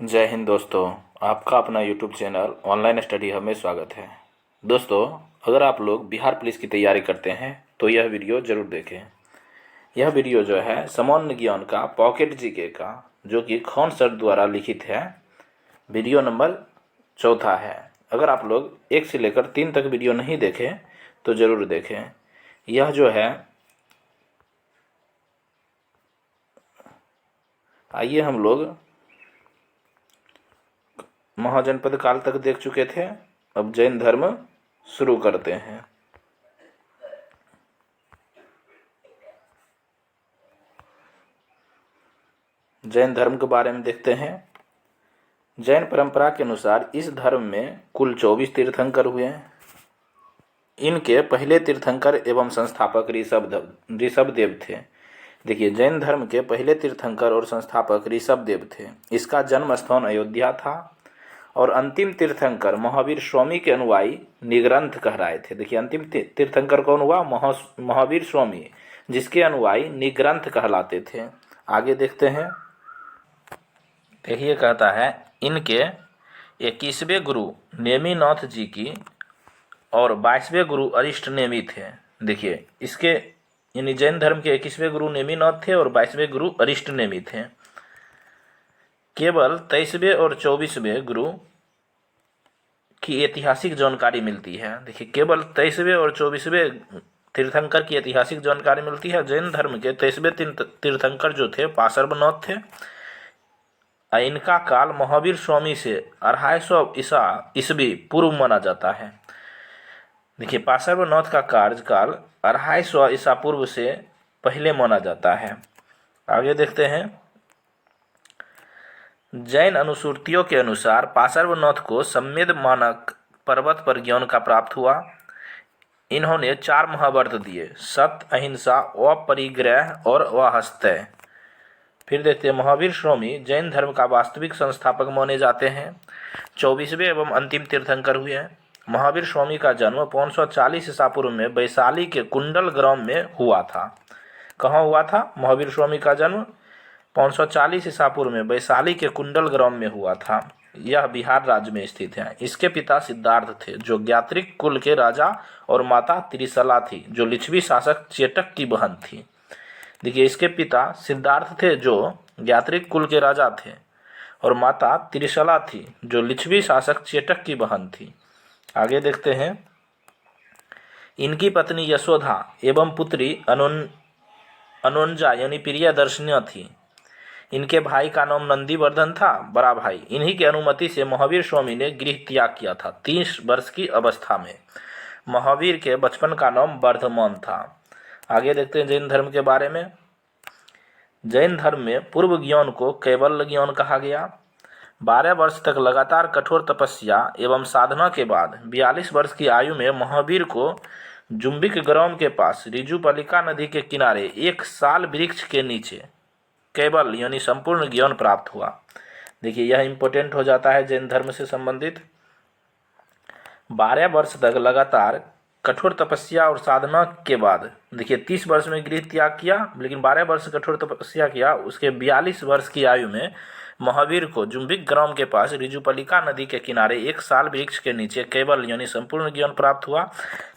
जय हिंद दोस्तों। आपका अपना YouTube channel online study hub में स्वागत है। दोस्तों, अगर आप लोग बिहार पुलिस की तैयारी करते हैं तो यह वीडियो ज़रूर देखें। यह वीडियो जो है सामान्य ज्ञान का पॉकेट जीके का, जो कि खोन सर द्वारा लिखित है। वीडियो नंबर 4 है। अगर आप लोग 1 से लेकर 3 तक वीडियो नहीं देखें तो ज़रूर देखें। यह जो है, आइए हम लोग महाजनपद काल तक देख चुके थे। अब जैन धर्म शुरू करते हैं। जैन धर्म के बारे में देखते हैं। जैन परंपरा के अनुसार इस धर्म में कुल 24 तीर्थंकर हुए हैं। इनके पहले तीर्थंकर एवं संस्थापक ऋषभदेव थे। देखिए, जैन धर्म के पहले तीर्थंकर और संस्थापक ऋषभदेव थे। इसका जन्म स्थान अयोध्या था और अंतिम तीर्थंकर महावीर स्वामी के अनुयायी निग्रंथ कहलाए थे। देखिए, अंतिम तीर्थंकर कौन हुआ? महावीर स्वामी, जिसके अनुयायी निग्रंथ कहलाते थे। आगे देखते हैं। देखिए, कहता है इनके 21वें गुरु नेमिनाथ जी की और 22वें गुरु अरिष्ट नेमि थे। देखिए, इसके यानी जैन धर्म के 21वें गुरु नेमिनाथ थे और 22वें गुरु अरिष्ट नेमि थे। केवल 23वें और 24वें गुरु की ऐतिहासिक जानकारी मिलती है। देखिए, केवल 23वें और 24वें तीर्थंकर की ऐतिहासिक जानकारी मिलती है। जैन धर्म के 23वें तीर्थंकर जो थे पार्श्वनाथ थे। इनका काल महावीर स्वामी से 250 ईस्वी पूर्व माना जाता है। देखिए, पार्श्वनाथ का कार्यकाल 250 ईसा पूर्व से पहले माना जाता है। आगे देखते हैं। जैन अनुश्रुतियों के अनुसार पार्श्वनाथ को सम्मेद मानक पर्वत पर ज्ञान का प्राप्त हुआ। इन्होंने 4 महाव्रत दिए: सत्य, अहिंसा, अपरिग्रह और अहस्तेय। फिर देखते हैं, महावीर स्वामी जैन धर्म का वास्तविक संस्थापक माने जाते हैं। 24वें एवं अंतिम तीर्थंकर हुए हैं। महावीर स्वामी का जन्म 540 ईसा पूर्व में वैशाली के कुंडल ग्राम में हुआ था। कहाँ हुआ था महावीर स्वामी का जन्म? 540 ईसा पूर्व में वैशाली के कुंडल ग्राम में हुआ था। यह बिहार राज्य में स्थित है। इसके पिता सिद्धार्थ थे, जो ज्ञात्रिक कुल के राजा, और माता त्रिशला थी, जो लिच्छवी शासक चेटक की बहन थी। देखिए, इसके पिता सिद्धार्थ थे, जो ज्ञात्रिक कुल के राजा थे, और माता त्रिशला थी, जो लिच्छवी शासक चेटक की बहन थी। आगे देखते हैं। इनकी पत्नी यशोधा एवं पुत्री अनुंजा यानी प्रियदर्शनी थी। इनके भाई का नाम नंदीवर्धन था, बड़ा भाई। इन्हीं की अनुमति से महावीर स्वामी ने गृह त्याग किया था 30 वर्ष की अवस्था में। महावीर के बचपन का नाम वर्धमान था। आगे देखते हैं जैन धर्म के बारे में। जैन धर्म में पूर्व ज्ञान को कैवल्य ज्ञान कहा गया। 12 वर्ष तक लगातार कठोर तपस्या एवं साधना के बाद 42 वर्ष की आयु में महावीर को जुम्बिक ग्राम के पास ऋजुपलिका नदी के किनारे 1 साल वृक्ष के नीचे केवल यानी संपूर्ण ज्ञान प्राप्त हुआ। देखिए, यह इंपॉर्टेंट हो जाता है जैन धर्म से संबंधित। 12 वर्ष तक लगातार कठोर तपस्या और साधना के बाद, देखिए 30 वर्ष में गृह त्याग किया, लेकिन 12 वर्ष कठोर तपस्या किया। उसके 42 वर्ष की आयु में महावीर को जुम्बिक ग्राम के पास ऋजुपलिका नदी के किनारे 1 साल वृक्ष के नीचे केवल यानी संपूर्ण ज्ञान प्राप्त हुआ।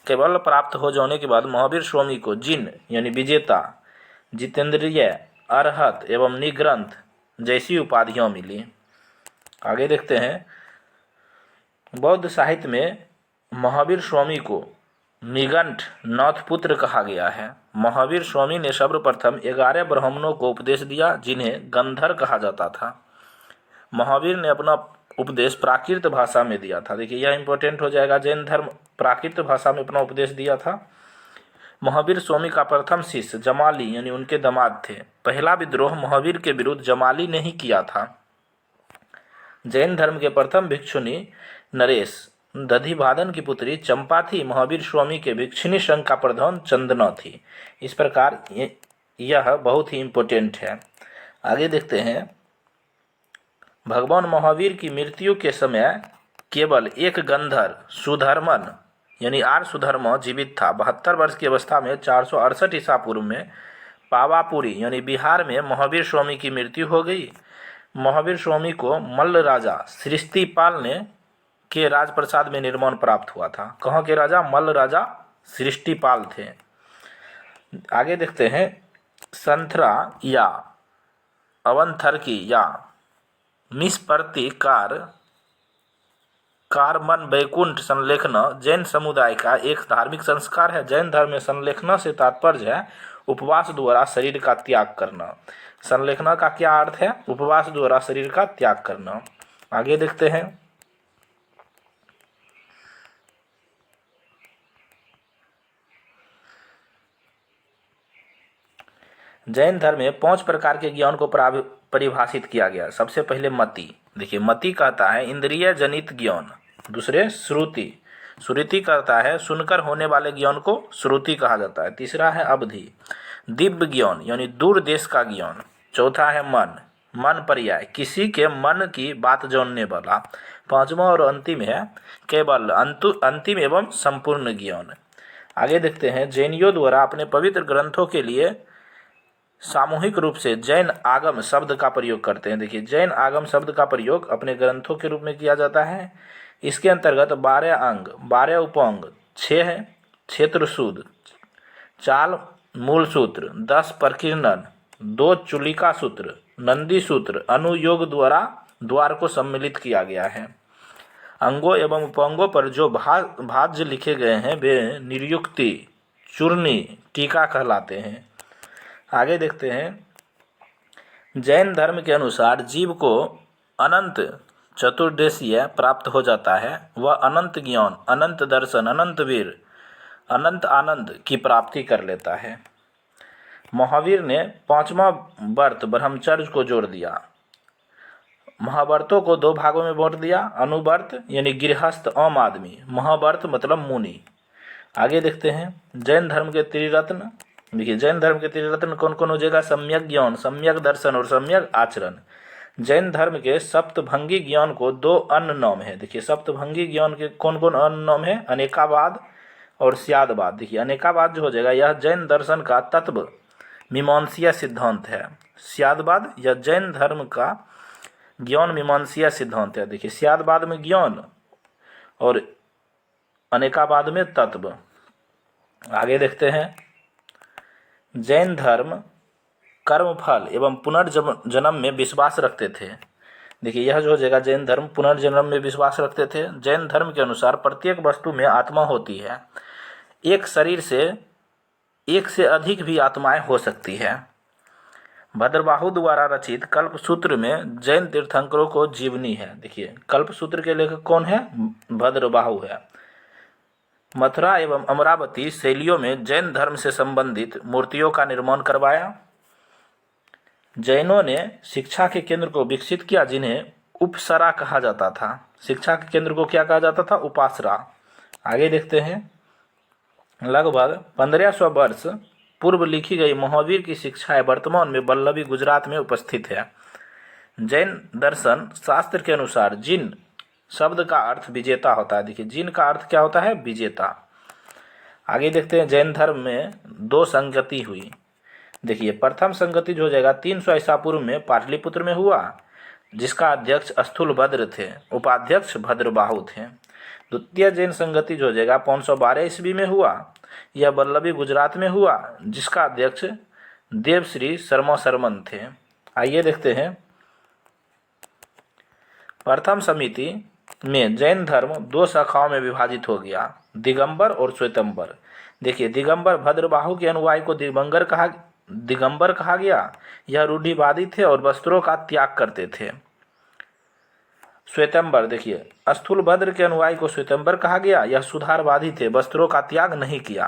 केवल प्राप्त हो जाने के बाद महावीर स्वामी को जिन यानी विजेता, जितेंद्रिय, अरहत एवं निग्रंथ जैसी उपाधियां मिली। आगे देखते हैं। बौद्ध साहित्य में महावीर स्वामी को निगंठ नाथपुत्र कहा गया है। महावीर स्वामी ने सर्वप्रथम 11 ब्राह्मणों को उपदेश दिया, जिन्हें गंधर कहा जाता था। महावीर ने अपना उपदेश प्राकृत भाषा में दिया था। देखिए, यह इंपॉर्टेंट हो जाएगा। जैन धर्म प्राकृत भाषा में अपना उपदेश दिया था। महावीर स्वामी का प्रथम शिष्य जमाली यानी उनके दामाद थे। पहला विद्रोह महावीर के विरुद्ध जमाली ने ही किया था। जैन धर्म के प्रथम भिक्षुनी नरेश दधिबाधन की पुत्री चंपा थी। महावीर स्वामी के भिक्षुनी संघ का प्रधान चंदना थी। इस प्रकार यह बहुत ही इम्पोर्टेंट है। आगे देखते हैं। भगवान महावीर की मृत्यु के समय केवल एक गंधर सुधर्मन यानी आर सुधर्मा जीवित था। 72 वर्ष की अवस्था में 468 ईसा पूर्व में पावापुरी यानी बिहार में महावीर स्वामी की मृत्यु हो गई। महावीर स्वामी को मल्ल राजा सृष्टिपाल ने के राजप्रसाद में निर्माण प्राप्त हुआ था। कहाँ के राजा? मल्ल राजा सृष्टिपाल थे। आगे देखते हैं, संथरा या अवंथरकी या निष्प्रति कारमन वैकुंठ संलेखना जैन समुदाय का एक धार्मिक संस्कार है। जैन धर्म में संलेखना से तात्पर्य है उपवास द्वारा शरीर का त्याग करना। संलेखना का क्या अर्थ है? उपवास द्वारा शरीर का त्याग करना। आगे देखते हैं, जैन धर्म में 5 प्रकार के ज्ञान को परिभाषित किया गया। सबसे पहले मति। देखिए, मति कहता है इंद्रिय जनित ज्ञान। दूसरे श्रुति। श्रुति कहता है सुनकर होने वाले ज्ञान को श्रुति कहा जाता है। तीसरा है अवधि, दिव्य ज्ञान यानी दूर देश का ज्ञान। चौथा है मन, मन पर्याय, किसी के मन की बात जानने वाला। पांचवा और अंतिम है केवल अंतिम एवं संपूर्ण ज्ञान। आगे देखते हैं, जैनियों द्वारा अपने पवित्र ग्रंथों के लिए सामूहिक रूप से जैन आगम शब्द का प्रयोग करते हैं। देखिए, जैन आगम शब्द का प्रयोग अपने ग्रंथों के रूप में किया जाता है। इसके अंतर्गत 12 अंग, 12 उपांग, 6 क्षेत्र सूद, 4 मूल सूत्र, 10 प्रकीर्णन, 2 चुलिका सूत्र, नंदी सूत्र, अनुयोग द्वारा द्वार को सम्मिलित किया गया है। अंगों एवं उपांगों पर जो भाज्य लिखे गए हैं वे निरुक्ति, चूर्णी, टीका कहलाते हैं। आगे देखते हैं, जैन धर्म के अनुसार जीव को अनंत चतुर्देशीय प्राप्त हो जाता है। वह अनंत ज्ञान, अनंत दर्शन, अनंत वीर, अनंत आनंद की प्राप्ति कर लेता है। महावीर ने 5वां व्रत ब्रह्मचर्य को जोड़ दिया। महाव्रतों को 2 भागों में बांट दिया। अनुव्रत यानी गृहस्थ आम आदमी, महाव्रत मतलब मुनि। आगे देखते हैं, जैन धर्म के त्रिरत्न। देखिए, जैन धर्म के त्रिरत्न कौन कौन हो जाएगा? सम्यक ज्ञान, सम्यक दर्शन और सम्यक आचरण। जैन धर्म के सप्तभंगी ज्ञान को 2 अन्य नाम है। देखिए, सप्तभंगी ज्ञान के कौन कौन अन्य नाम है? अनेकावाद और स्यादवाद। देखिए, अनेकावाद जो हो जाएगा यह जैन दर्शन का तत्व मीमांसीय सिद्धांत है। स्यादवाद या जैन धर्म का ज्ञान मीमांसीय सिद्धांत है। देखिए, स्यादवाद में ज्ञान और अनेकावाद में तत्व। आगे देखते हैं, जैन धर्म कर्मफल एवं पुनर्जन्म में विश्वास रखते थे। देखिए, यह जो हो जाएगा जैन धर्म पुनर्जन्म में विश्वास रखते थे। जैन धर्म के अनुसार प्रत्येक वस्तु में आत्मा होती है। एक शरीर से एक से अधिक भी आत्माएं हो सकती है। भद्रबाहु द्वारा रचित कल्पसूत्र में जैन तीर्थंकरों को जीवनी है। देखिए, कल्पसूत्र के लेखक कौन है? भद्रबाहु है। मथुरा एवं अमरावती शैलियों में जैन धर्म से संबंधित मूर्तियों का निर्माण करवाया। जैनों ने शिक्षा के केंद्र को विकसित किया जिन्हें उपसरा कहा जाता था। शिक्षा के केंद्र को क्या कहा जाता था? उपासरा। आगे देखते हैं, लगभग 1500 वर्ष पूर्व लिखी गई महावीर की शिक्षाएं वर्तमान में वल्लभी गुजरात में उपस्थित है। जैन दर्शन शास्त्र के अनुसार जिन शब्द का अर्थ विजेता होता है। देखिए, जिन का अर्थ क्या होता है? विजेता। आगे देखते हैं, जैन धर्म में 2 संगति हुई। देखिए, प्रथम संगति जो हो जाएगा 300 ईसा पूर्व में पाटलिपुत्र में हुआ, जिसका अध्यक्ष स्थूलभद्र थे, उपाध्यक्ष भद्रबाहु थे। द्वितीय जैन संगति जो हो जाएगा 512 ईस्वी में हुआ, यह वल्लभी गुजरात में हुआ, जिसका अध्यक्ष देवश्री शर्मा शर्मन थे। आइए देखते हैं, प्रथम समिति में जैन धर्म 2 शाखाओं में विभाजित हो गया, दिगंबर और श्वेतंबर। देखिए, दिगंबर भद्रबाहु के अनुयायी को दिगंबर कहा गया। यह रूढ़िवादी थे और वस्त्रों का त्याग करते थे। श्वेतंबर, देखिए, स्थूलभद्र के अनुयायी को श्वेतंबर कहा गया। यह सुधारवादी थे, वस्त्रों का त्याग नहीं किया।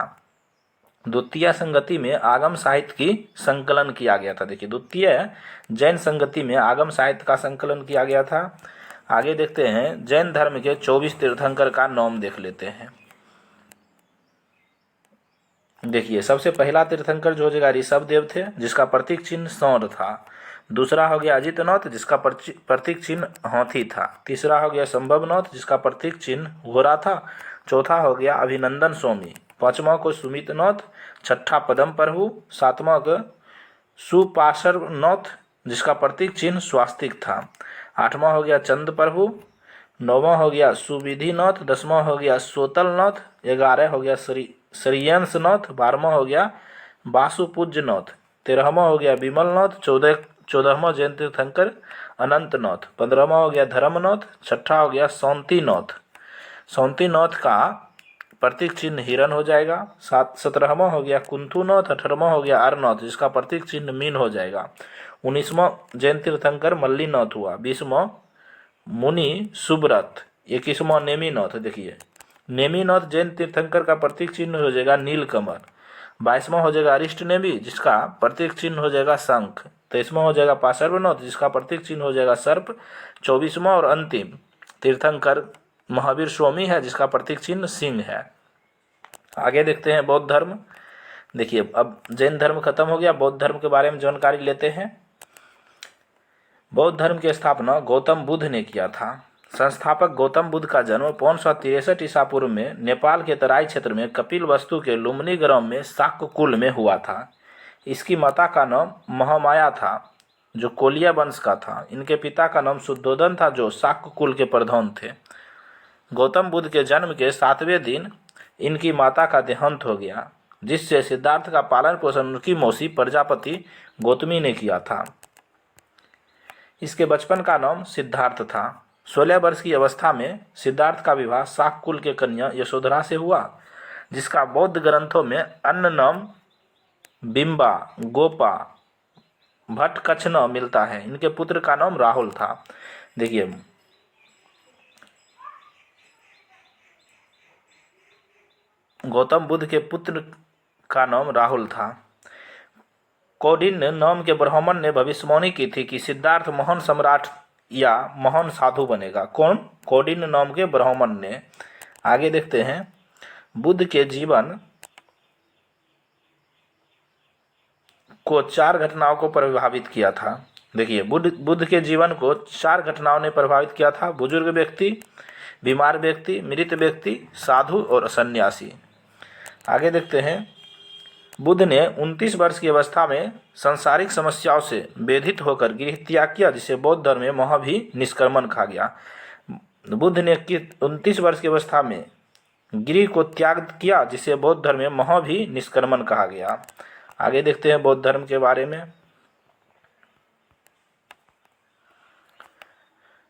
द्वितीय संगति में आगम साहित्य की संकलन किया गया था। देखिए, द्वितीय जैन संगति में आगम साहित्य का संकलन किया गया था। आगे देखते हैं, जैन धर्म के 24 तीर्थंकर का नाम देख लेते हैं। देखिए, सबसे पहला तीर्थंकर जो हो जाएगा ऋषभदेव थे, जिसका प्रतीक चिन्ह सौर था। दूसरा हो गया अजितनाथ, जिसका प्रतीक चिन्ह हाथी था। तीसरा हो गया संभवनाथ, जिसका प्रतीक चिन्ह घोड़ा था। चौथा हो गया अभिनंदन स्वामी। पांचवा को सुमितनाथ। छठा पदम प्रभु। सातवां को सुपार्श्वनाथ जिसका प्रतीक चिन्ह स्वास्तिक था। 8वां हो गया चंद प्रभु, 9वां हो गया सुविधिनाथ, 10वां हो गया सोतलनाथ, 11 हो गया श्रीयंसनाथ, 12वां हो गया वासुपूज्यनाथ, 13वां हो गया विमलनाथ, 14वां जयंत तीर्थंकर अनंतनाथ, 15वां हो गया धर्मनाथ, 6ठा हो गया शांतिनाथ। शांतिनाथ का प्रतीक चिन्ह हिरण हो जाएगा। 17वां हो गया कुंथुनाथ, 18वां हो गया अरनाथ, जिसका प्रतीक चिन्ह मीन हो जाएगा। 19वां जैन तीर्थंकर मल्लीनाथ हुआ। 20वां मुनि सुब्रत, 21वां नेमिनाथ। देखिए नेमिनाथ जैन तीर्थंकर का प्रतीक चिन्ह हो जाएगा नीलकमल। 22वां हो जाएगा अरिष्ट नेमि, जिसका प्रतीक चिन्ह हो जाएगा शंख। 23वां हो जाएगा पार्श्वनाथ, जिसका प्रतीक चिन्ह हो जाएगा सर्प। 24वां और अंतिम तीर्थंकर महावीर स्वामी है, जिसका प्रतीक चिन्ह सिंह है। आगे देखते हैं बौद्ध धर्म। देखिए अब जैन धर्म खत्म हो गया, बौद्ध धर्म के बारे में जानकारी लेते हैं। बौद्ध धर्म की स्थापना गौतम बुद्ध ने किया था। संस्थापक गौतम बुद्ध का जन्म 563 ईसा पूर्व में नेपाल के तराई क्षेत्र में कपिलवस्तु के लुम्बिनी ग्राम में शाक्य कुल में हुआ था। इसकी माता का नाम महामाया था, जो कोलिया वंश का था। इनके पिता का नाम शुद्धोदन था, जो शाक्य कुल के प्रधान थे। गौतम बुद्ध के जन्म के 7वें दिन इनकी माता का देहांत हो गया, जिससे सिद्धार्थ का पालन पोषण उनकी मौसी प्रजापति गौतमी ने किया था। इसके बचपन का नाम सिद्धार्थ था। 16 वर्ष की अवस्था में सिद्धार्थ का विवाह शाक्य कुल के कन्या यशोधरा से हुआ, जिसका बौद्ध ग्रंथों में अन्य नाम बिंबा, गोपा, भट्टकछना मिलता है। इनके पुत्र का नाम राहुल था। देखिए गौतम बुद्ध के पुत्र का नाम राहुल था। कौंडिन्य नाम के ब्राह्मण ने भविष्यवाणी की थी कि सिद्धार्थ महान सम्राट या महान साधु बनेगा। कौन? कौंडिन्य नाम के ब्राह्मण ने। आगे देखते हैं बुद्ध के जीवन को 4 घटनाओं को प्रभावित किया था। देखिए बुद्ध के जीवन को 4 घटनाओं ने प्रभावित किया था। बुजुर्ग व्यक्ति, बीमार व्यक्ति, मृत व्यक्ति, साधु और सन्यासी। आगे देखते हैं बुद्ध ने 29 वर्ष की अवस्था में सांसारिक समस्याओं से व्यथित होकर गृह त्याग किया, जिसे बौद्ध धर्म में महाभी निष्क्रमण कहा गया। बुद्ध ने 29 वर्ष की अवस्था में गृह को त्याग किया, जिसे बौद्ध धर्म में महाभी निष्क्रमण कहा गया। आगे देखते हैं बौद्ध धर्म के बारे में।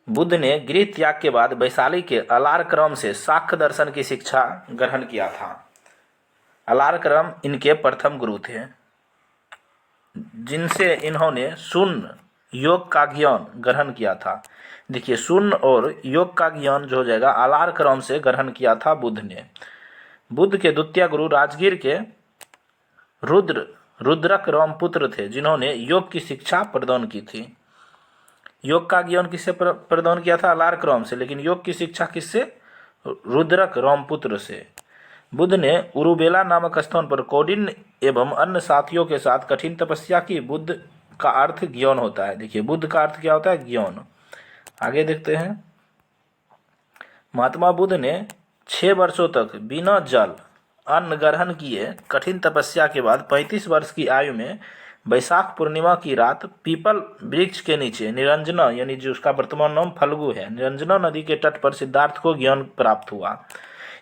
बुद्ध ने गृह त्याग के बाद वैशाली के अलारक्रम से शाक्य दर्शन की शिक्षा ग्रहण किया था। अलारक्रम इनके प्रथम गुरु थे, जिनसे इन्होंने शून्य योग का ज्ञान ग्रहण किया था। देखिए शून्य और योग का ज्ञान जो हो जाएगा अलारक्रम से ग्रहण किया था बुद्ध ने। बुद्ध के द्वितीय गुरु राजगीर के रुद्रक रामपुत्र थे, जिन्होंने योग की शिक्षा प्रदान की थी। योग का ज्ञान किससे प्रदान किया था? अलारक्रम से। लेकिन योग की शिक्षा किससे? रुद्रक रामपुत्र से। बुद्ध ने उरुबेला नामक स्थान पर कौंडिन्य एवं अन्य साथियों के साथ कठिन तपस्या की। बुद्ध का अर्थ ज्ञान होता है। देखिए बुद्ध का अर्थ क्या होता है? ज्ञान। आगे देखते हैं महात्मा बुद्ध ने 6 वर्षों तक बिना जल अन्न ग्रहण किए कठिन तपस्या के बाद 35 वर्ष की आयु में वैशाख पूर्णिमा की रात पीपल वृक्ष के नीचे निरंजना, यानी जो उसका वर्तमान नाम फल्गु है, निरंजना नदी के तट पर सिद्धार्थ को ज्ञान प्राप्त हुआ।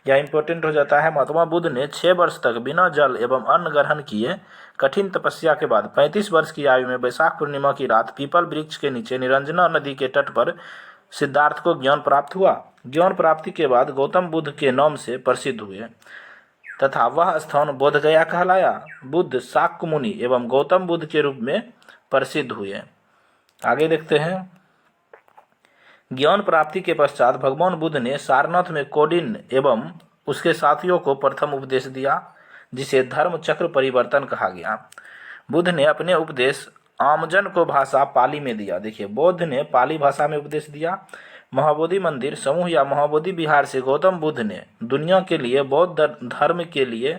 यह इंपॉर्टेंट हो जाता है। महात्मा बुद्ध ने 6 वर्ष तक बिना जल एवं अन्न ग्रहण किए कठिन तपस्या के बाद 35 वर्ष की आयु में वैशाख पूर्णिमा की रात पीपल वृक्ष के नीचे निरंजना नदी के तट पर सिद्धार्थ को ज्ञान प्राप्त हुआ। ज्ञान प्राप्ति के बाद गौतम बुद्ध के नाम से प्रसिद्ध हुए तथा वह स्थान बोधगया कहलाया। बुद्ध शाक्य मुनि एवं गौतम बुद्ध के रूप में प्रसिद्ध हुए। आगे देखते हैं ज्ञान प्राप्ति के पश्चात भगवान बुद्ध ने सारनाथ में कौंडिन्य एवं उसके साथियों को प्रथम उपदेश दिया, जिसे धर्म चक्र परिवर्तन कहा गया। बुद्ध ने अपने उपदेश आमजन को भाषा पाली में दिया। देखिए बौद्ध ने पाली भाषा में उपदेश दिया। महाबोधि मंदिर समूह या महाबोधि विहार से गौतम बुद्ध ने दुनिया के लिए बौद्ध धर्म के लिए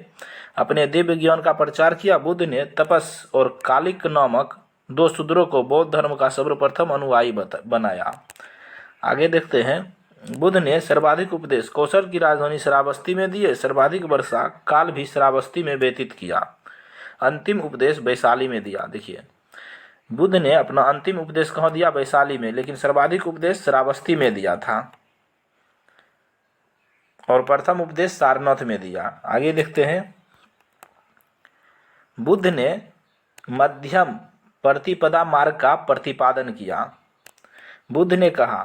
अपने दिव्य ज्ञान का प्रचार किया। बुद्ध ने तपस और कालिक नामक 2 शूद्रों को बौद्ध धर्म का सर्वप्रथम अनुयायी बनाया। आगे देखते हैं बुद्ध ने सर्वाधिक उपदेश कौशल की राजधानी श्रावस्ती में दिए। सर्वाधिक वर्षा काल भी श्रावस्ती में व्यतीत किया। अंतिम उपदेश वैशाली में दिया। देखिए बुद्ध ने अपना अंतिम उपदेश कहाँ दिया? वैशाली में, लेकिन सर्वाधिक उपदेश श्रावस्ती में दिया था और प्रथम उपदेश सारनाथ में दिया। आगे देखते हैं, बुद्ध ने मध्यम प्रतिपदा मार्ग का प्रतिपादन किया। बुद्ध ने कहा,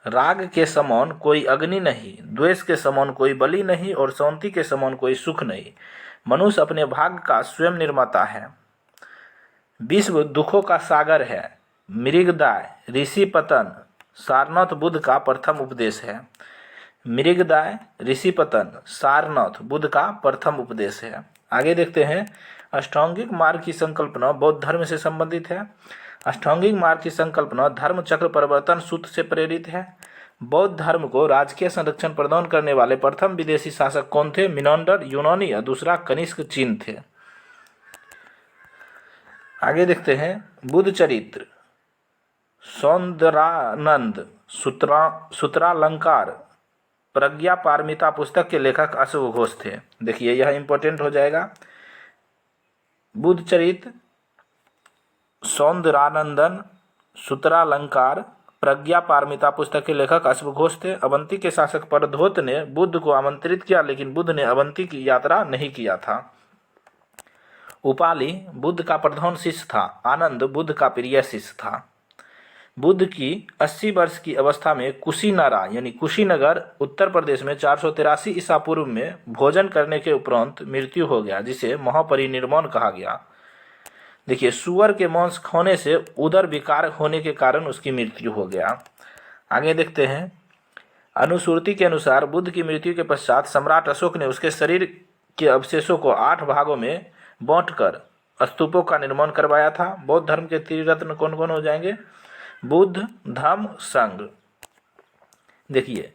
राग के समान कोई अग्नि नहीं, द्वेष के समान कोई बलि नहीं और शांति के समान कोई सुख नहीं। मनुष्य अपने भाग्य का स्वयं निर्माता है। विश्व दुखों का सागर है। मृगदाय ऋषि पतन सारनाथ बुद्ध का प्रथम उपदेश है। मृगदाय ऋषि पतन सारनाथ बुद्ध का प्रथम उपदेश है। आगे देखते हैं, अष्टांगिक मार्ग की संकल्पना बौद्ध धर्म से संबंधित है। अष्टांगिक मार्ग की संकल्पना धर्म चक्र परिवर्तन सूत्र से प्रेरित है। बौद्ध धर्म को राजकीय संरक्षण प्रदान करने वाले प्रथम विदेशी शासक कौन थे? मिनांडर यूनानी और दूसरा कनिष्क चीन थे। आगे देखते हैं, बुद्ध चरित्र, सौंदरानंद, सूत्रालंकार, प्रज्ञा पारमिता पुस्तक के लेखक अश्व घोष थे। देखिए यह इंपॉर्टेंट हो जाएगा। बुद्ध चरित्र, सौंदरानंदन, सूत्रालंकार, प्रज्ञा पारमिता पुस्तक के लेखक अश्व घोष थे। अवंती के शासक परधोत ने बुद्ध को आमंत्रित किया, लेकिन बुद्ध ने अवंती की यात्रा नहीं किया था। उपाली बुद्ध का प्रधान शिष्य था। आनंद बुद्ध का प्रिय शिष्य था। बुद्ध की 80 वर्ष की अवस्था में कुशीनारा यानी कुशीनगर उत्तर प्रदेश में 483 ईसा पूर्व में भोजन करने के उपरांत मृत्यु हो गया, जिसे महापरिनिर्वाण कहा गया। देखिए, सुअर के मांस खाने से उदर विकार होने के कारण उसकी मृत्यु हो गया। आगे देखते हैं, अनुश्रुति के अनुसार बुद्ध की मृत्यु के पश्चात सम्राट अशोक ने उसके शरीर के अवशेषों को 8 भागों में बांटकर स्तूपों का निर्माण करवाया था। बौद्ध धर्म के त्रिरत्न कौन कौन हो जाएंगे? बुद्ध, धम्म, संघ। देखिए,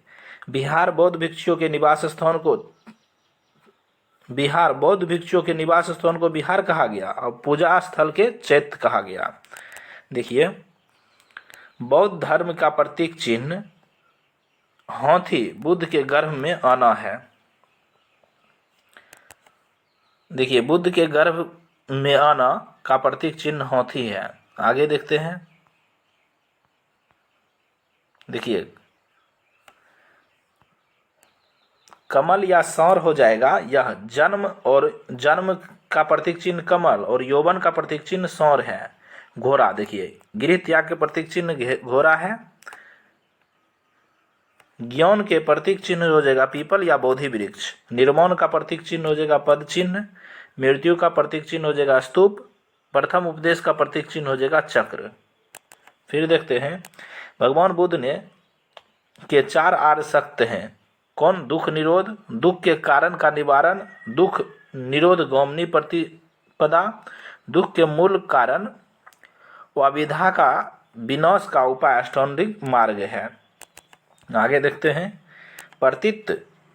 बिहार बौद्ध भिक्षुओं के निवास स्थान को बिहार कहा गया और पूजा स्थल के चैत्य कहा गया। देखिए, बौद्ध धर्म का प्रतीक चिन्ह हाथी बुद्ध के गर्भ में आना है। देखिए, बुद्ध के गर्भ में आना का प्रतीक चिन्ह हाथी है। आगे देखते हैं, देखिए कमल या सौर हो जाएगा। यह जन्म का प्रतीक चिन्ह कमल और यौवन का प्रतीक चिन्ह सौर है। घोड़ा, देखिए गृह त्याग के प्रतीक चिन्ह घोड़ा है। ज्ञान के प्रतीक चिन्ह हो जाएगा पीपल या बोधि वृक्ष। निर्माण का प्रतीक चिन्ह हो जाएगा पद चिन्ह। मृत्यु का प्रतीक चिन्ह हो जाएगा स्तूप। प्रथम उपदेश का प्रतीक चिन्ह हो जाएगा चक्र। फिर देखते हैं, भगवान बुद्ध के 4 आर्य सत्य हैं। कौन? दुख निरोध, दुख के कारण का निवारण, दुख निरोध गामिनी प्रतिपदा, दुख के मूल कारण व विधा का विनाश का उपाय अष्टांगिक मार्ग है। आगे देखते हैं, प्रतीत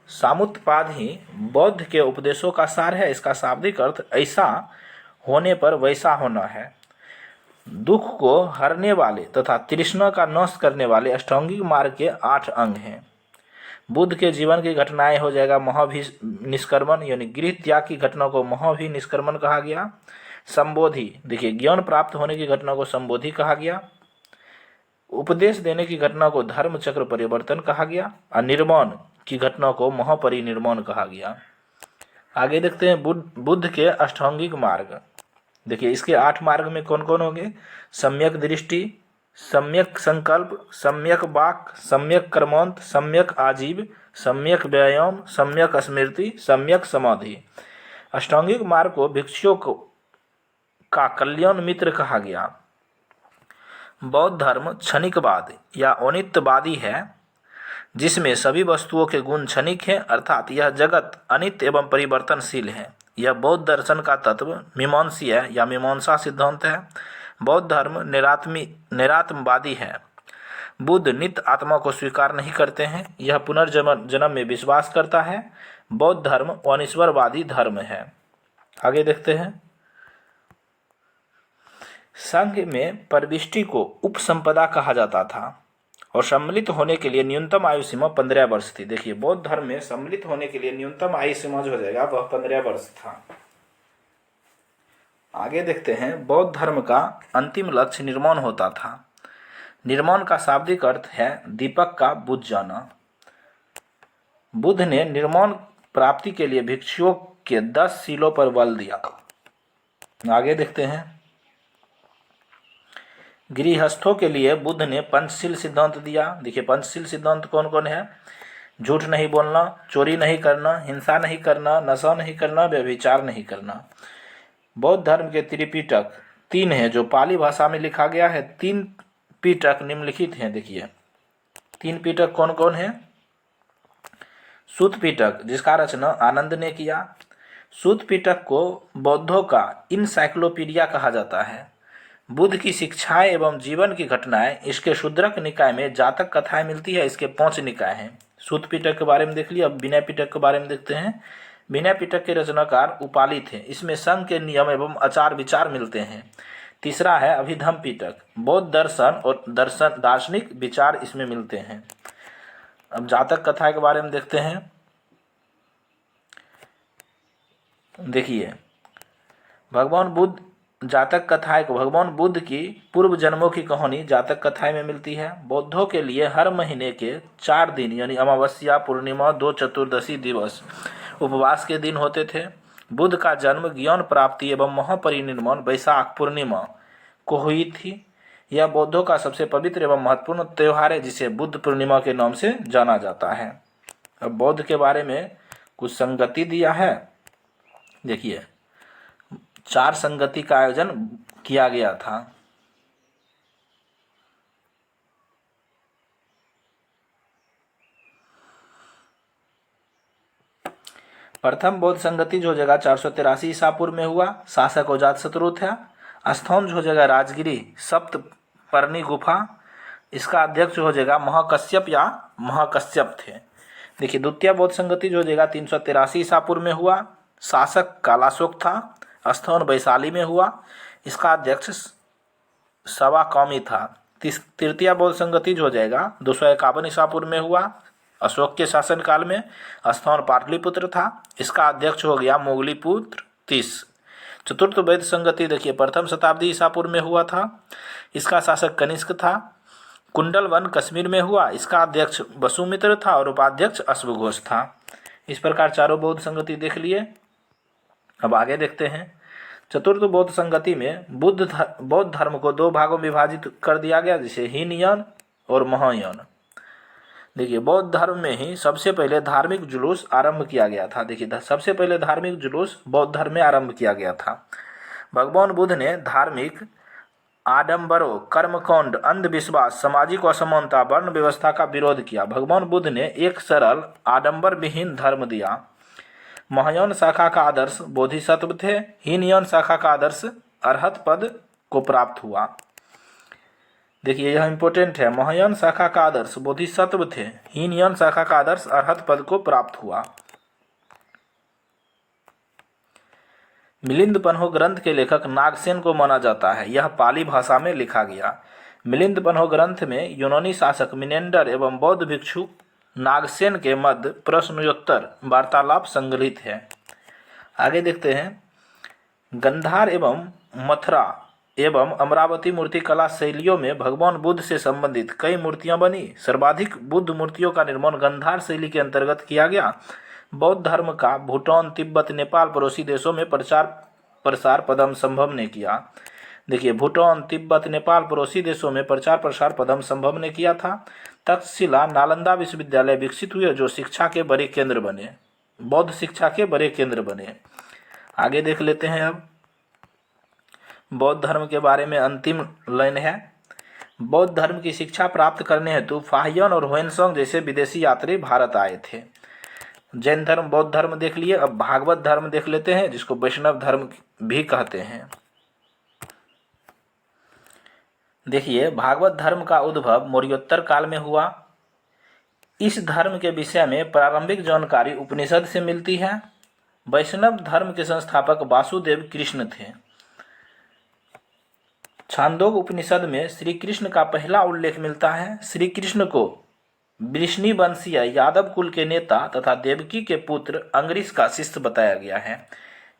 सामुत्पाद ही बौद्ध के उपदेशों का सार है। इसका शाब्दिक अर्थ ऐसा होने पर वैसा होना है। दुख को हरने वाले तथा तृष्णा का नाश करने वाले अष्टांगिक मार्ग के 8 अंग हैं। बुद्ध के जीवन की घटनाएं हो जाएगा महाभिनिष्क्रमण, यानी गृह त्याग की घटना को महाभिनिष्क्रमण कहा गया। संबोधि, देखिए ज्ञान प्राप्त होने की घटना को संबोधि कहा गया। उपदेश देने की घटना को धर्म चक्र परिवर्तन कहा गया और निर्माण की घटना को महापरिनिर्माण कहा गया। आगे देखते हैं, बुद्ध के अष्टांगिक मार्ग। देखिए, इसके 8 मार्ग में कौन कौन होंगे? सम्यक दृष्टि, सम्यक संकल्प, सम्यक वाक, सम्यक कर्मांत, सम्यक आजीव, सम्यक व्यायाम, सम्यक स्मृति, सम्यक समाधि। अष्टांगिक मार्ग को भिक्षुओं का कल्याण मित्र कहा गया। बौद्ध धर्म क्षणिकवाद या अनित्यवादी है, जिसमें सभी वस्तुओं के गुण क्षणिक हैं, अर्थात यह जगत अनित्य एवं परिवर्तनशील है। यह बौद्ध दर्शन का तत्व मीमांसीय या मीमांसा सिद्धांत है। बौद्ध धर्म निरात्मवादी है। बुद्ध नित्य आत्मा को स्वीकार नहीं करते हैं, यह पुनर्जन्म में विश्वास करता है। बौद्ध धर्म अनिश्वरवादी धर्म है। आगे देखते हैं, संघ में परविष्टि को उपसंपदा कहा जाता था और सम्मिलित होने के लिए न्यूनतम आयु सीमा 15 वर्ष थी। देखिए, बौद्ध धर्म में सम्मिलित होने के लिए न्यूनतम आयु सीमा जो हो जाएगा वह 15 वर्ष था। आगे देखते हैं, बौद्ध धर्म का अंतिम लक्ष्य निर्माण होता था। निर्माण का शाब्दिक अर्थ है दीपक का बुझ जाना। बुद्ध ने निर्माण प्राप्ति के लिए भिक्षुओं के 10 शीलों पर बल दिया। आगे देखते हैं, गृहस्थों के लिए बुद्ध ने पंचशील सिद्धांत दिया। देखिए पंचशील सिद्धांत कौन कौन है? झूठ नहीं बोलना, चोरी नहीं करना, हिंसा नहीं करना, नशा नहीं करना, व्यभिचार नहीं करना। बौद्ध धर्म के त्रिपिटक 3 हैं जो पाली भाषा में लिखा गया है। 3 पिटक निम्नलिखित हैं। देखिए 3 पिटक कौन कौन है? सूत पिटक, जिसका रचना आनंद ने किया। सूत पिटक को बौद्धों का इनसाइक्लोपीडिया कहा जाता है। बुद्ध की शिक्षाएं एवं जीवन की घटनाएं इसके शूद्रक निकाय में जातक कथाएं मिलती है। इसके 5 निकाय हैं। सूत पिटक के बारे में देख लिया। अब विनय पिटक के बारे में देखते हैं। विनय पिटक के रचनाकार उपाली थे। इसमें संघ के नियम एवं आचार विचार मिलते हैं। तीसरा है अभिधम पिटक, बौद्ध दर्शन और दार्शनिक विचार इसमें मिलते हैं। अब जातक कथा के बारे में देखते हैं। देखिए भगवान बुद्ध जातक कथाएं को भगवान बुद्ध की पूर्व जन्मों की कहानी जातक कथाएं में मिलती है। बौद्धों के लिए हर महीने के 4 दिन यानी अमावस्या, पूर्णिमा, 2 चतुर्दशी दिवस उपवास के दिन होते थे। बुद्ध का जन्म, ज्ञान प्राप्ति एवं महापरिनिर्वाण वैशाख पूर्णिमा को हुई थी। यह बौद्धों का सबसे पवित्र एवं महत्वपूर्ण त्यौहार है, जिसे बुद्ध पूर्णिमा के नाम से जाना जाता है। अब बौद्ध के बारे में कुछ संगति दिया है। देखिए 4 संगति का आयोजन किया गया था। प्रथम बौद्ध संगति जो जगह 483 ईसा पूर्व में हुआ। शासक अजातशत्रु था। स्थान जो जगह राजगिरी सप्तपर्णी गुफा। इसका अध्यक्ष हो जाएगा महाकश्यप या महाकश्यप थे। देखिए द्वितीय बौद्ध संगति जो जगह 383 ईसा पूर्व में हुआ। शासक कालाशोक था। स्थान वैशाली में हुआ। इसका अध्यक्ष सवाकामी था। तृतीय बौद्ध संगति जो हो जाएगा 251 ईसा पूर्व में हुआ। अशोक के शासनकाल में। स्थान पाटलिपुत्र था। इसका अध्यक्ष हो गया मोगलीपुत्र 30। चतुर्थ बौद्ध संगति देखिए प्रथम शताब्दी ईसा पूर्व में हुआ था। इसका शासक कनिष्क था। कुंडलवन कश्मीर में हुआ। इसका अध्यक्ष वसुमित्र था और उपाध्यक्ष अश्वघोष था। इस प्रकार चारों बौद्ध संगति देख लिए। अब आगे देखते हैं। चतुर्थ बौद्ध संगति में बौद्ध धर्म को 2 भागों में विभाजित कर दिया गया, जैसे हीनयान और महायान। देखिए बौद्ध धर्म में ही सबसे पहले धार्मिक जुलूस आरंभ किया गया था। देखिए सबसे पहले धार्मिक जुलूस बौद्ध धर्म में आरंभ किया गया था। भगवान बुद्ध ने धार्मिक आडंबरों, कर्मकांड, अंधविश्वास, सामाजिक असमानता, वर्ण व्यवस्था का विरोध किया। भगवान बुद्ध ने एक सरल आडंबर विहीन धर्म दिया। महायान शाखा का आदर्श बोधिसत्व थे। हीनयान शाखा का आदर्श अरहत पद को प्राप्त हुआ। देखिए यह इंपॉर्टेंट है। महायान शाखा का आदर्श बोधिसत्व थे। हीनयान शाखा का आदर्श अरहत पद को प्राप्त हुआ। मिलिंद पन्हो ग्रंथ के लेखक नागसेन को माना जाता है। यह पाली भाषा में लिखा गया। मिलिंद पन्हो ग्रंथ में यूनानी शासक मिनेंडर एवं बौद्ध भिक्षु नागसेन के मध्य प्रश्नोत्तर वार्तालाप संग्रहित है। आगे देखते हैं। गंधार एवं मथुरा एवं अमरावती मूर्ति कला शैलियों में भगवान बुद्ध से संबंधित कई मूर्तियां बनी। सर्वाधिक बुद्ध मूर्तियों का निर्माण गंधार शैली के अंतर्गत किया गया। बौद्ध धर्म का भूटान, तिब्बत, नेपाल पड़ोसी देशों में प्रचार प्रसार पद्म संभव ने किया। देखिए भूटान, तिब्बत, नेपाल पड़ोसी देशों में प्रचार प्रसार पद्म संभव ने किया था। तक्षशिला, नालंदा विश्वविद्यालय विकसित हुए जो शिक्षा के बड़े केंद्र बने। बौद्ध शिक्षा के बड़े केंद्र बने। आगे देख लेते हैं। अब बौद्ध धर्म के बारे में अंतिम लाइन है। बौद्ध धर्म की शिक्षा प्राप्त करने हेतु फाहियान और ह्वेनसांग जैसे विदेशी यात्री भारत आए थे। जैन धर्म, बौद्ध धर्म देख लिए। अब भागवत धर्म देख लेते हैं, जिसको वैष्णव धर्म भी कहते हैं। देखिए भागवत धर्म का उद्भव मौर्योत्तर काल में हुआ। इस धर्म के विषय में प्रारंभिक जानकारी उपनिषद से मिलती है। वैष्णव धर्म के संस्थापक वासुदेव कृष्ण थे। छांदोग उपनिषद में श्री कृष्ण का पहला उल्लेख मिलता है। श्री कृष्ण को वृष्णि वंशीय यादव कुल के नेता तथा देवकी के पुत्र अंगरीश का शिष्य बताया गया है।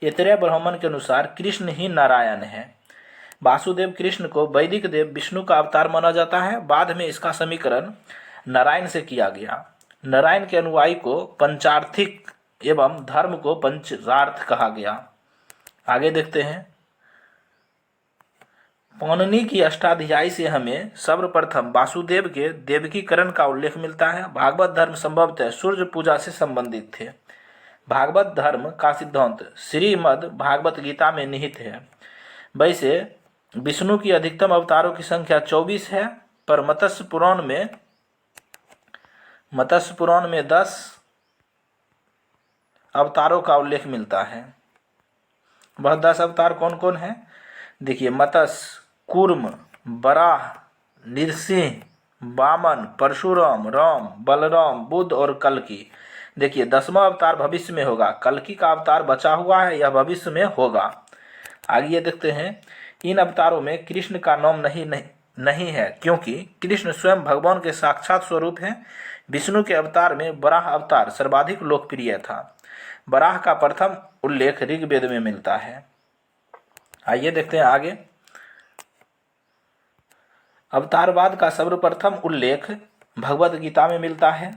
ऐतरेय ब्राह्मण के अनुसार कृष्ण ही नारायण है। वासुदेव कृष्ण को वैदिक देव विष्णु का अवतार माना जाता है। बाद में इसका समीकरण नारायण से किया गया। नारायण के अनुयायी को पंचार्थिक एवं धर्म को पंचार्थ कहा गया। आगे देखते हैं। पौननी की अष्टाध्यायी से हमें सर्वप्रथम वासुदेव के देवकीकरण का उल्लेख मिलता है। भागवत धर्म संभवतः सूर्य पूजा से संबंधित थे। भागवत धर्म का सिद्धांत श्रीमद् भागवत गीता में निहित है। वैसे विष्णु की अधिकतम अवतारों की संख्या 24 है, पर मत्स्य पुराण में 10 अवतारों का उल्लेख मिलता है। वह 10 अवतार कौन कौन है? देखिए, मत्स्य, कूर्म, वराह, नृसिंह, वामन, परशुराम, राम, बलराम, बुद्ध और कल्कि। देखिए, 10वां अवतार भविष्य में होगा। कल्कि का अवतार बचा हुआ है, यह भविष्य में होगा। आगे देखते हैं। इन अवतारों में कृष्ण का नाम नहीं है, क्योंकि कृष्ण स्वयं भगवान के साक्षात स्वरूप हैं। विष्णु के अवतार में वराह अवतार सर्वाधिक लोकप्रिय था। वराह का प्रथम उल्लेख ऋग्वेद में मिलता है। आइए देखते हैं आगे। अवतारवाद का सर्वप्रथम उल्लेख भगवत गीता में मिलता है।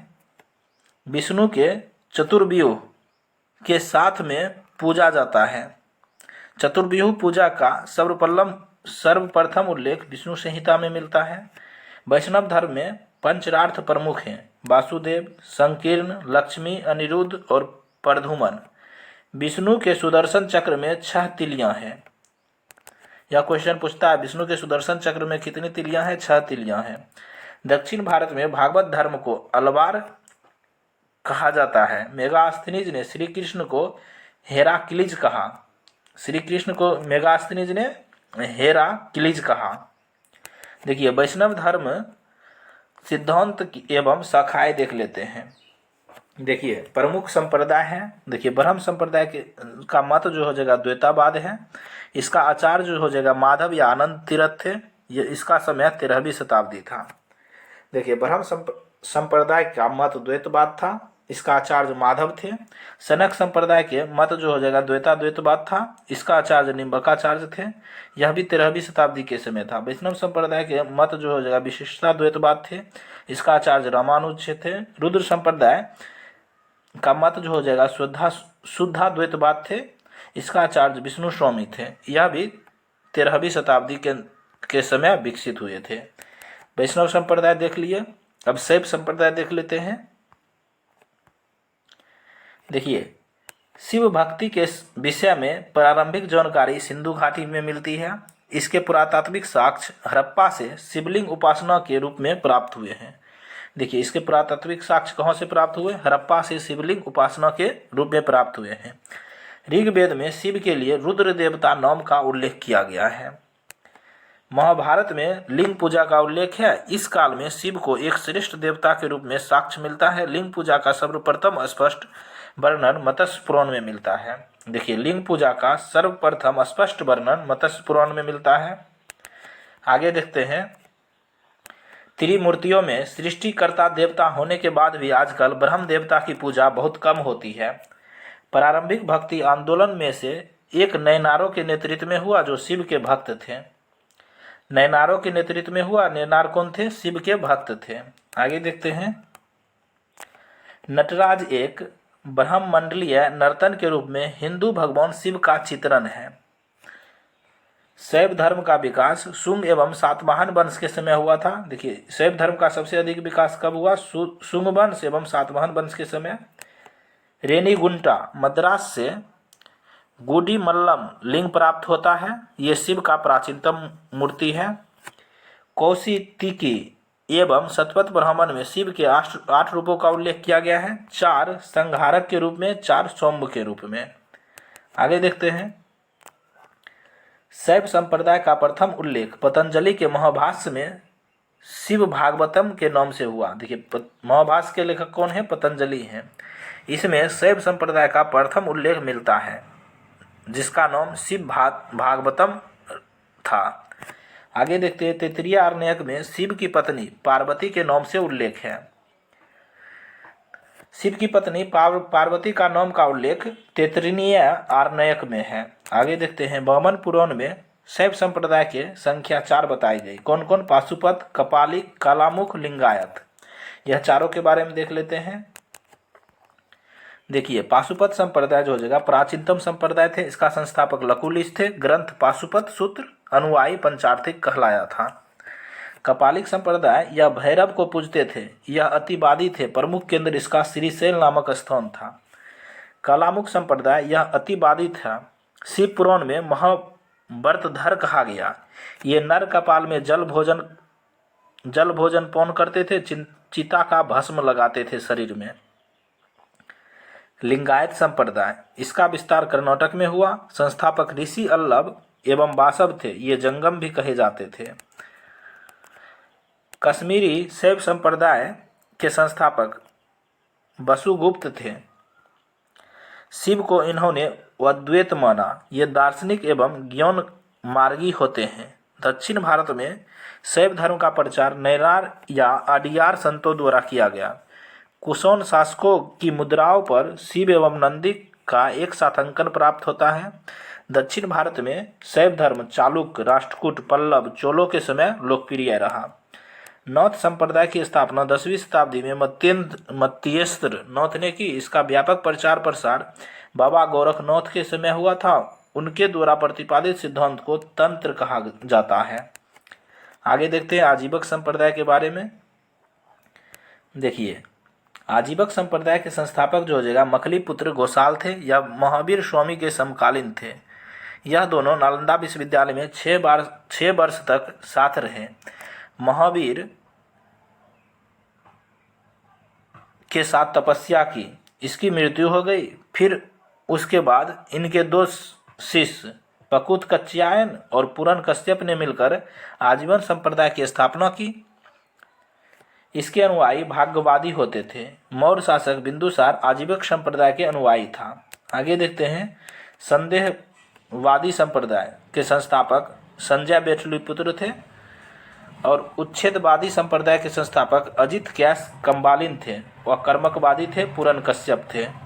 विष्णु के चतुर्व्यूह के साथ में पूजा जाता है। चतुर्व्यूह पूजा का सर्वप्रथम उल्लेख विष्णु संहिता में मिलता है। वैष्णव धर्म में पंचरार्थ प्रमुख हैं: वासुदेव, संकीर्ण, लक्ष्मी, अनिरुद्ध और प्रद्युम्न। विष्णु के सुदर्शन चक्र में 6 तिलियां हैं। यह क्वेश्चन पूछता है, विष्णु के सुदर्शन चक्र में कितनी तिलियां हैं? 6 तिलियां हैं। दक्षिण भारत में भागवत धर्म को अलवार कहा जाता है। मेगास्थनीज ने श्री कृष्ण को हेराक्लीज कहा। श्री कृष्ण को मेगास्थनीज ने हेराक्लीज कहा। देखिए, वैष्णव धर्म सिद्धांत एवं शाखाएं देख लेते हैं। देखिए, प्रमुख संप्रदाय है। देखिए, ब्रह्म संप्रदाय का मत जो हो जाएगा द्वैतावाद है। इसका आचार्य जो हो जाएगा माधव या आनंद तीर्थ थे। ये इसका समय 13वीं शताब्दी था। देखिए, ब्रह्म संप्रदाय का मत द्वैतवाद था। इसका आचार्य माधव थे। सनक संप्रदाय के मत जो हो जाएगा द्वैतवाद था। इसका आचार्य निम्बकाचार्य थे। यह भी 13वीं शताब्दी के समय था। वैष्णव संप्रदाय के मत जो हो जाएगा विशिष्टता द्वैतवाद थे। इसका आचार्य रामानुज थे। रुद्र संप्रदाय का मत जो हो जाएगा शुद्धा द्वैतवाद थे। इसका आचार्य विष्णु स्वामी थे। यह भी 13वीं शताब्दी के समय विकसित हुए थे। वैष्णव संप्रदाय देख लिए। अब शैव संप्रदाय देख लेते हैं। देखिए, शिव भक्ति के विषय में प्रारंभिक जानकारी सिंधु घाटी में मिलती है। इसके पुरातात्विक साक्ष्य हड़प्पा से शिवलिंग उपासना के रूप में प्राप्त हुए हैं। देखिए, इसके पुरातात्विक साक्ष्य कहाँ से प्राप्त हुए? हड़प्पा से शिवलिंग उपासना के रूप में प्राप्त हुए हैं। ऋग्वेद में शिव के लिए रुद्र देवता नाम का उल्लेख किया गया है। महाभारत में लिंग पूजा का उल्लेख है। इस काल में शिव को एक श्रेष्ठ देवता के रूप में साक्ष्य मिलता है। लिंग पूजा का सर्वप्रथम स्पष्ट वर्णन मत्स्य पुराण में मिलता है। देखिए, लिंग पूजा का सर्वप्रथम स्पष्ट वर्णन मत्स्य पुराण में मिलता है। आगे देखते हैं। त्रिमूर्तियों में सृष्टिकर्ता देवता होने के बाद भी आजकल ब्रह्म देवता की पूजा बहुत कम होती है। प्रारंभिक भक्ति आंदोलन में से एक नैनारों के नेतृत्व में हुआ, जो शिव के भक्त थे। नैनारों के नेतृत्व में हुआ। नैनार कौन थे? शिव के भक्त थे। आगे देखते हैं। नटराज एक ब्रह्ममंडलीय नर्तन के रूप में हिंदू भगवान शिव का चित्रण है। शैव धर्म का विकास शुंग एवं सातवाहन वंश के समय हुआ था। देखिए, शैव धर्म का सबसे अधिक विकास कब हुआ? शुंग वंश एवं सातवाहन वंश के समय। रेनीगुंटा मद्रास से गुडीमल्लम लिंग प्राप्त होता है। ये शिव का प्राचीनतम मूर्ति है। कौशितिकी एवं शतपथ ब्राह्मण में शिव के 8 रूपों का उल्लेख किया गया है। 4 संहारक के रूप में, 4 सौम्य के रूप में। आगे देखते हैं। शैव संप्रदाय का प्रथम उल्लेख पतंजलि के महाभाष्य में शिव भागवतम के नाम से हुआ। देखिए, महाभाष्य के लेखक कौन है? पतंजलि हैं। इसमें शैव संप्रदाय का प्रथम उल्लेख मिलता है, जिसका नाम शिव भागवतम था। आगे देखते हैं। तैत्तिरीय आरण्यक में शिव की पत्नी पार्वती के नाम से उल्लेख है। शिव की पत्नी पार्वती का नाम का उल्लेख तैत्तिरीय आरण्यक में है। आगे देखते हैं, वामन पुराण में शैव संप्रदाय के संख्या 4 बताई गई। कौन कौन? पाशुपत, कपालिक, कालामुख, लिंगायत। यह चारों के बारे में देख लेते हैं। देखिए, पाशुपत संप्रदाय जो हो जाएगा प्राचीनतम संप्रदाय थे। इसका संस्थापक लकुलिश थे। ग्रंथ पाशुपत सूत्र अनुयायी पंचार्थिक कहलाया था। कपालिक संप्रदाय यह भैरव को पूजते थे। यह अतिवादी थे। प्रमुख केंद्र इसका श्रीशैल नामक स्थान था। कालामुख संप्रदाय यह अतिवादी था। शिव पुराण में महाव्रतधर कहा गया। ये नर कपाल में जल भोजन पान करते थे। चिता का भस्म लगाते थे शरीर में। लिंगायत संप्रदाय, इसका विस्तार कर्नाटक में हुआ। संस्थापक ऋषि अल्लभ एवं वासव थे। ये जंगम भी कहे जाते थे। कश्मीरी शैव संप्रदाय के संस्थापक वसुगुप्त थे। शिव को इन्होंने अद्वैत माना। ये दार्शनिक एवं ज्ञान मार्गी होते हैं। दक्षिण भारत में शैव धर्म का प्रचार नैरार या अडियार संतों द्वारा किया गया। कुषाण शासकों की मुद्राओं पर शिव एवं नंदी का एक साथ अंकन प्राप्त होता है। दक्षिण भारत में शैव धर्म चालुक्य, राष्ट्रकूट, पल्लव, चोलों के समय लोकप्रिय रहा। नौत संप्रदाय की स्थापना 10वीं शताब्दी में मत्येंद्र नौत ने की। इसका व्यापक प्रचार प्रसार बाबा गोरखनाथ के समय हुआ था। उनके द्वारा प्रतिपादित सिद्धांत को तंत्र कहा जाता है। आगे देखते हैं आजीवक संप्रदाय के बारे में। देखिए, आजीवक संप्रदाय के संस्थापक जो हो जाएगा मखलीपुत्र गोसाल थे। यह महावीर स्वामी के समकालीन थे। यह दोनों नालंदा विश्वविद्यालय में 6 वर्ष तक साथ रहे। महावीर के साथ तपस्या की। इसकी मृत्यु हो गई। फिर उसके बाद इनके 2 शिष्य पकुत कच्यायन और पूरन कश्यप ने मिलकर आजीवन संप्रदाय की स्थापना की। इसके अनुयायी भाग्यवादी होते थे। मौर्य शासक बिंदुसार आजीवक संप्रदाय के अनुयायी था। आगे देखते हैं, संदेहवादी संप्रदाय के संस्थापक संजय बेटलिपुत्र थे और उच्छेदवादी संप्रदाय के संस्थापक अजित कैस कंबालिन थे। वह कर्मकवादी थे। पूरन कश्यप थे।